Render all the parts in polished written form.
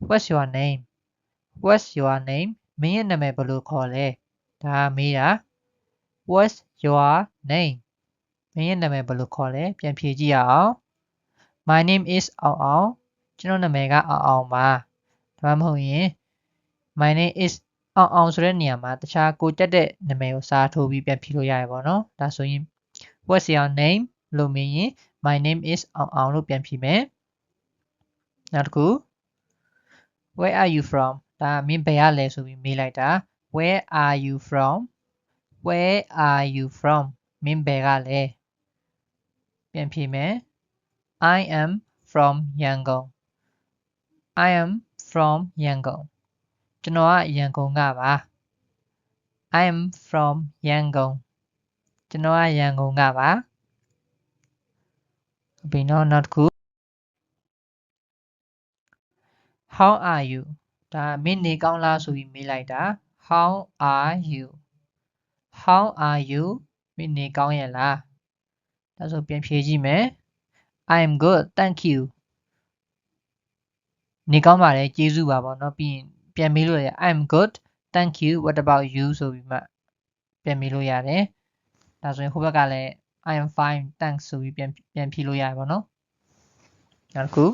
What's your name What's your name မင်းရဲ့နာမည်ဘယ်လိုခေါ်လဲဒါမေးတာ What's your name မင်းရဲ့နာမည်ဘယ်လိုခေါ်လဲပြန်ဖြေကြည့်ရအောင် My name is အောင်အောင်ကျွန်တော်နာမည်ကအောင်အောင်ပါဒါမှမဟုတ်ရင် My name is အောင်အောင်ဆိုတဲ့နေရာမှာတခြားကိုတက်တဲ့နာမည်ကိုစာထိုးပြီးပြန်ဖြေလို့ရရပါတော့ဒါဆိုရင် What's your name လို့မေးရင် My name is အောင်အောင်လို့ပြန်ဖြေမယ်နောက်တစ်ခု Where are you from ဒါမင်းဘယ်ကလဲဆိုပြီးမေးလိုက်တာ Where are you from Where are you from မင်းဘယ်ကလဲပြန်ဖြေမယ် I am from Yangon I am from Yangon ကျွန်တော်ကရန်ကုန်ကပါ I am from Yangon ကျွန်တော်ကရန်ကုန်ကပါပြီးတော့နောက်တစ်ခု How are you ဒါမင်းနေကောင်းလားဆိုပြီးမေးလိုက်တာ How are you How are you မင်းနေကောင်းရဲ့လားဒါဆိုပြန်ဖြေကြည့်မယ် I am good thank you နေကောင်းပါတယ်ကျေးဇူးပါပေါ့နော်ပြီးရင်ပြန်မေးလို့ရတယ် I am good thank you what about you ဆိုပြီးမှပြန်မေးလို့ရတယ်ဒါဆိုရင်ဟိုဘက်ကလည်း I am fine thanks ဆိုပြီးပြန်ဖြေလို့ရတယ်ပေါ့နော်နောက်တစ်ခု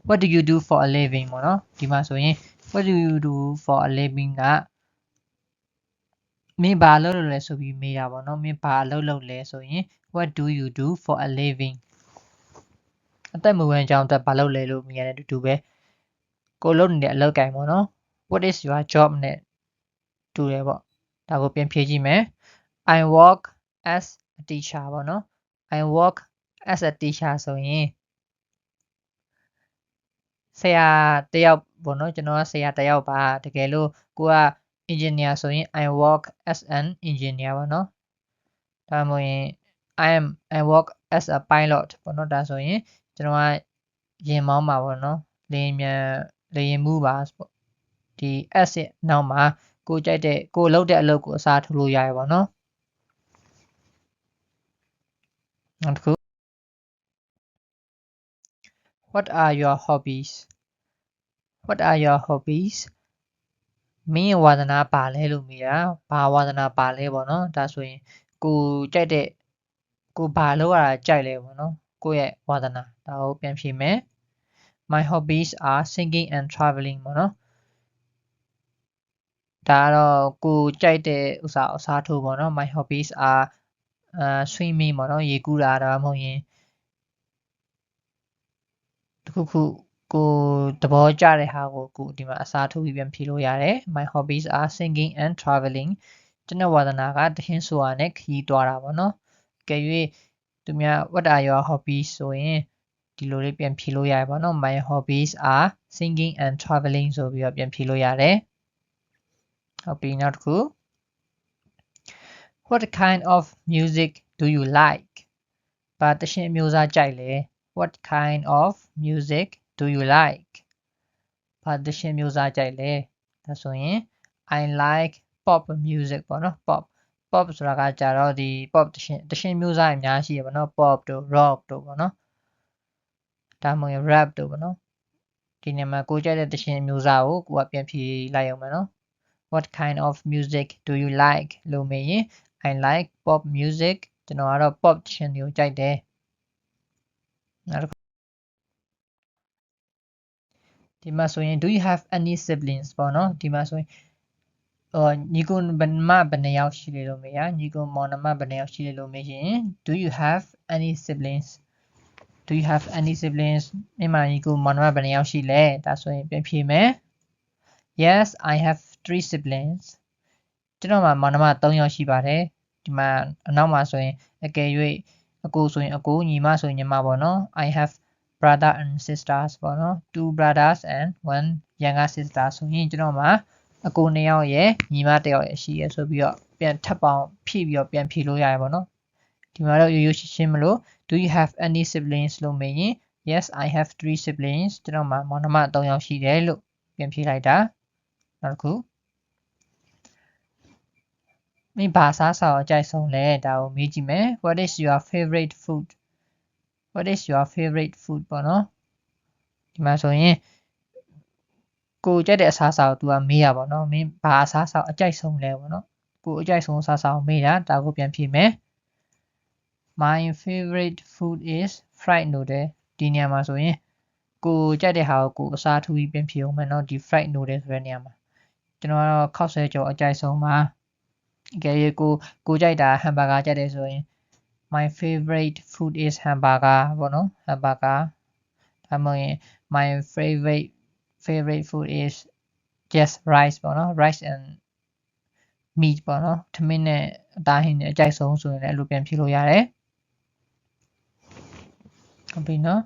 What do you do for a living ပေါ့နော်ဒီမှာဆိုရင် What do you do for a living ကမင်းဘာလုပ်လို့လဲဆိုပြီးမေးတာပေါ့နော်မင်းဘာလုပ်လဲဆိုရင် What do you do for a living အသက်မဝင်ကြောင်းအတွက်ဘာလုပ်လဲလို့မြင်ရတယ်တူတူပဲကိုလုပ်နေတဲ့အလုပ်ကိုင်ပေါ့နော် What is your job နဲ့တူတယ်ပေါ့ဒါကိုပြန်ဖြေကြည့်မယ် I work as a teacher ပေါ့နော် I work as a teacher ဆိုရင်ဆရာတယောက်ပေါ့နော်ကျွန်တော်ကဆရာတယောက်ပါတကယ်လို့ကိုက engineer ဆိုရင် I work as an engineer ပေါ့နော်ဒါမှမဟုတ်ရင် I work as a pilot ပေါ့နော်ဒါဆိုရင်ကျွန်တော်ကယာဉ်မောင်းပါပေါ့နော်လေယာဉ်မှုပါပေါ့ဒီ S ရဲ့နောက်မှာကိုကြိုက်တဲ့ကိုလုပ်တဲ့အလုပ်ကိုအစားထိုးလို့ရရပါတော့နောက်တစ်ခု What are your hobbies What are your hobbies မင်းရဲ့ဝါသနာပါလဲလို့မေးတာဘာဝါသနာပါလဲပေါ့နော်ဒါဆိုရင်ကိုကြိုက်တဲ့ကိုဘာလုပ်ရတာကြိုက်လဲပေါ့နော်ကိုရဲ့ဝါသနာဒါကိုပြန်ဖြေမယ် My hobbies are singing and traveling ပေါ့နော်ဒါကတော့ကိုကြိုက်တဲ့ဥစားအစားထိုးပေါ့နော် My hobbies are swimming ပေါ့နော်ရေကူးတာဒါမှမဟုတ်ရင်တခုခုကိုသဘောကျတဲ့ဟာကိုကိုဒီမှာအစားထိုးပြီးပြန်ဖြေလို့ရတယ် My hobbies are singing and traveling ကျွန်တော်ဝါသနာကတခြင်းဆိုတာနဲ့ခရီးသွားတာပေါ့နော်ကြွေသူများ What are your hobbies ဆိုရင်ဒီလိုလေးပြန်ဖြေလို့ရတယ်ပေါ့နော် My hobbies are singing and traveling ဆိုပြီးတော့ပြန်ဖြေလို့ရတယ်ဟုတ်ပြီနောက်တစ်ခု What kind of music do you like ဘာတခြင်းအမျိုးအစားကြိုက်လဲ What kind of music do you like ဘာတခြင်းမျိုးစားကြိုက်လဲဒါဆိုရင် I like pop music ပေါ့နော် pop ဆိုတာကကြတော့ဒီ pop တခြင်းမျိုးစားအများရှိရပါတော့ pop တို့ rock တို့ပေါ့နော်ဒါမှမဟုတ် rap တို့ပေါ့နော်ဒီနေရာမှာကိုကြိုက်တဲ့တခြင်းမျိုးစားကိုကိုကပြန်ဖြေလိုက်အောင်မယ်နော် What kind of music do you like လို့မေးရင် I like pop music ကျွန်တော်ကတော့ pop တခြင်းမျိုးကြိုက်တယ်နောက်တစ်ခုဒီမှာဆိုရင် do you have any siblings ပေါ့နော်ဒီမှာဆိုရင်ညီကိုဘယ်နှယောက်ရှိလဲလို့မေးရညီကိုမောင်နှမဘယ်နှယောက်ရှိလဲလို့မေးရင် do you have any siblings do you have any siblings မြန်မာညီကိုမောင်နှမဘယ်နှယောက်ရှိလဲဒါဆိုရင်ပြန်ဖြေမယ် yes I have 3 siblings ကျွန်တော်မှာမောင်နှမ3ယောက်ရှိပါတယ်ဒီမှာအနောက်မှာဆိုရင်အကယ်၍အကိုဆိုရင်အကိုညီမဆိုရင်ညီမပေါ့နော် I have brother and sisters ပေါ့နော် 2 brothers and 1 younger sister ဆိုရင်ကျွန်တော်မှာအကို2ယောက်ရယ်ညီမ1ယောက်ရယ်ရှိရယ်ဆိုပြီးတော့ပြန်ထပ်ပေါင်းဖြည့်ပြီးတော့ပြန်ဖြေလို့ရတယ်ပေါ့နော်ဒီမှာတော့ရိုးရိုးရှင်းမလို့ do you have any siblings လို့မေးရင် yes I have 3 siblings ကျွန်တော်မှာမောင်နှမ3ယောက်ရှိတယ်လို့ပြန်ဖြေလိုက်တာနောက်တစ်ခုမင်းဘာစားစာအကြိုက်ဆုံးလဲဒါကိုမေးကြည့်မယ် what is your favorite food what is your favorite food ပေါ့နော် ဒီမှာဆိုရင်ကိုကြိုက်တဲ့အစားအစာကို तू ကမေးရပါတော့မင်းဘာအစားအစာအကြိုက်ဆုံးလဲပေါ့နော်ကိုအကြိုက်ဆုံးအစားအစာကိုမေးတာဒါကိုပြန်ဖြေမယ် My favorite food is fried noodle ဒီနေရာမှာဆိုရင်ကိုကြိုက်တဲ့ဟာကိုကိုအစားထိုးပြီးပြန်ဖြေအောင်မယ်နော်ဒီ fried noodle ဆိုတဲ့နေရာမှာကျွန်တော်ကတော့ခောက်ဆွဲကြော်အကြိုက်ဆုံးပါအကယ်၍ကိုကြိုက်တာဟမ်ဘာဂါကြိုက်တယ်ဆိုရင် My favorite food is hamburger ပေါ့နော် hamburger ဒါမှမဟုတ်ရင် My favorite food is just rice ပေါ့နော် rice and meat ပေါ့နော်ထမင်းနဲ့အသားဟင်းနဲ့အကြိုက်ဆုံးဆိုရင်လည်းအဲ့လိုပြန်ဖြေလို့ရတယ်ဟုတ်ပြီနော်